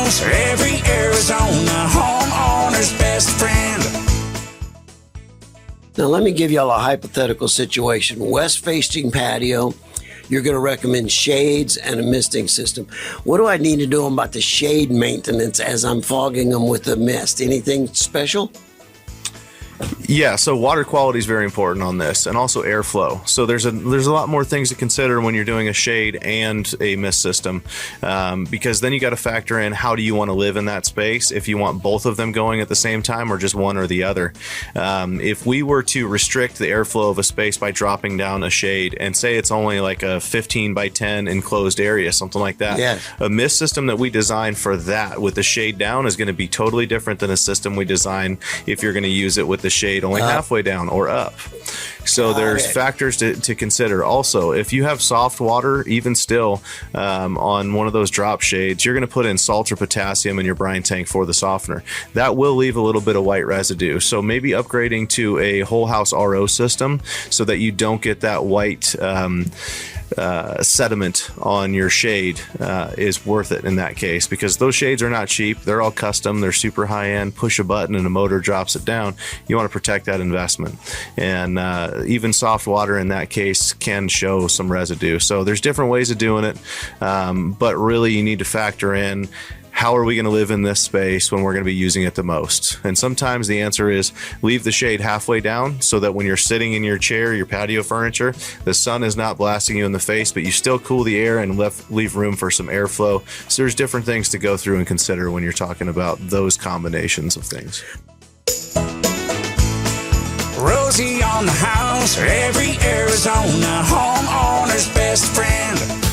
house, every Arizona homeowner's best friend. Now, let me give y'all a hypothetical situation. West-facing patio, you're going to recommend shades and a misting system. What do I need to do about the shade maintenance as I'm fogging them with the mist? Anything special? Yeah, so water quality is very important on this, and also airflow. So there's a lot more things to consider when you're doing a shade and a mist system, because then you got to factor in how do you want to live in that space, if you want both of them going at the same time or just one or the other. If we were to restrict the airflow of a space by dropping down a shade, and say it's only like a 15 by 10 enclosed area, something like that, yes, a mist system that we design for that with the shade down is going to be totally different than a system we design if you're going to use it with the shade only halfway down or up. So there's factors to consider. Also, if you have soft water, even still, on one of those drop shades, you're going to put in salt or potassium in your brine tank for the softener. That will leave a little bit of white residue. So maybe upgrading to a whole house RO system so that you don't get that white sediment on your shade is worth it in that case, because those shades are not cheap. They're all custom. They're super high end. Push a button and a motor drops it down. You want to protect that investment. And even soft water in that case can show some residue. So there's different ways of doing it, but really you need to factor in, how are we going to live in this space when we're going to be using it the most? And sometimes the answer is leave the shade halfway down so that when you're sitting in your chair, your patio furniture, the sun is not blasting you in the face, but you still cool the air and leave room for some airflow. So there's different things to go through and consider when you're talking about those combinations of things. Rosie on the house, every Arizona homeowner's best friend.